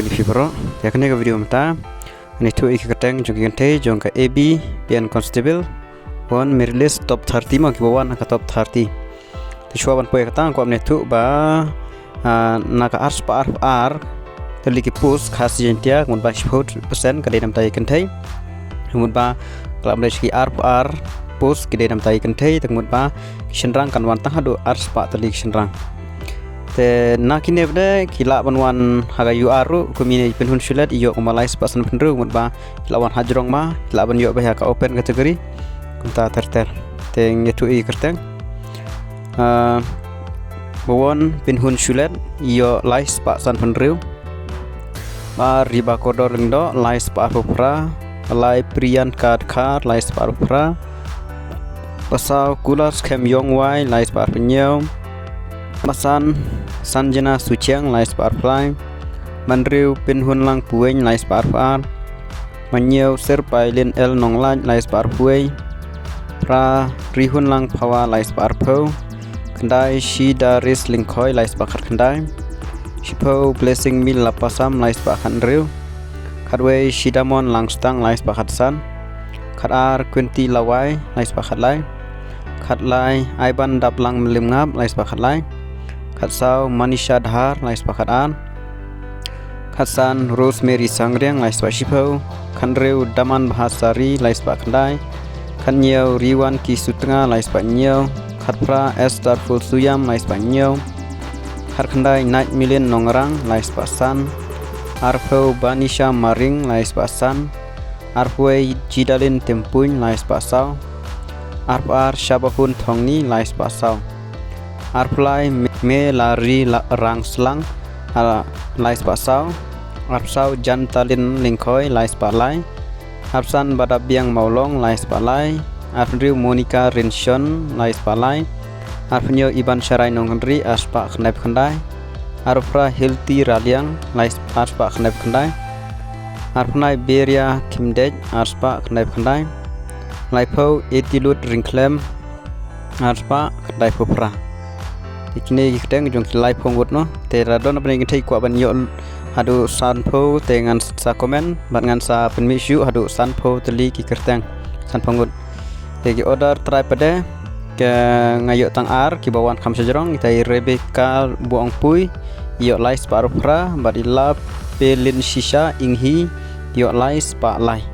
lagi fibro ya kene ke video mata ini tu ik keteng jong kente jong ka AB pian constable on mirlis top 30 ma kibawan ka top 30 ti shwaban poe kata ko amne tu ba naka ars pa ar teli ki pus khas jentia mun ba 10% ka denam tai kente mun ba kala amne ki ar pus ki denam tai kente tak mun ba shenrang kan wan tang hadu ars pa teli shenrang te nakine bne kila banwan haga yu aru kumine penhun sulat iyo kumalai sepasan penru mutba kila wan hajrong ma kila ban yo bahya ka open kategori kunta terter teng yetu I kerteng bawon penhun sulat iyo lai sepasan penru ba riba kodor ndo lai sepa pra lai prian kad kar lai sepa pra pasau kulas kem yong wai lai sepa penyau Masan Sanjana Suciang lai separ fly Manriu Pinhun lang pueng lai separ far Manyau Serpai Lin El Nong Lai lai separ pueng Pra Rihun lang Pawa lai separ po Kendai Shida Riz Lingkoi lai separ kendai Shipo Blessing Mil Lapasam lai separ kanriu Kadwe Shidamon lang stang lai separ san Kadar Kunti Lawai lai separ kadlai Kadlai Aiban Daplang Melimngap lai separ kadlai Katsau Manisha Dhar lai sepakat an Katsan Rosemary Sangriang lai sepak Shipau Kanreu Daman Bahasari lai sepak kendai Kanyau Riwan Ki Sutenga lai sepak nyau Katpra Esther Full Suyam lai sepak nyau Harkendai Night Million Nongrang lai sepak san Arpau Banisha Maring lai sepak san Arpway Jidalin Tempuin lai sepak sau Arpar Syabahun Thongni lai sepak sau Arplai me lari rang slang lais pasau arpsau jantalin lingkoi lais palai arpsan badabiang maulong lais palai arpriu monica rinshon lais palai arpnyo iban sharai nongri aspa knep khandai arpra hilti raliang lais aspa knep khandai arpnai beria kimdej aspa knep khandai laipo etilut ringklem aspa khandai popra kini kita jong live penggut no te radon apa yang kita kuat ban yo hadu sanpo dengan sa komen dengan sa penmisu hadu sanpo teli ki kertang san penggut te ki order try pada ke ngayok tang ar ki bawan kham sejrong kita Rebecca buang pui yo lais paru pra badila pelin shisha inghi yo lais pa lai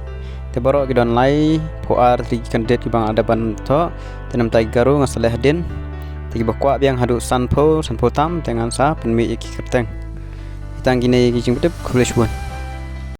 te baro ki don lai po ar ti kandet ki bang ada ban to tenam tai garu ngasaleh din Tiki bakwa biang hadu sanpo tam dengan sa penmi iki kerteng. Kita gini kijing bedep kulish bun.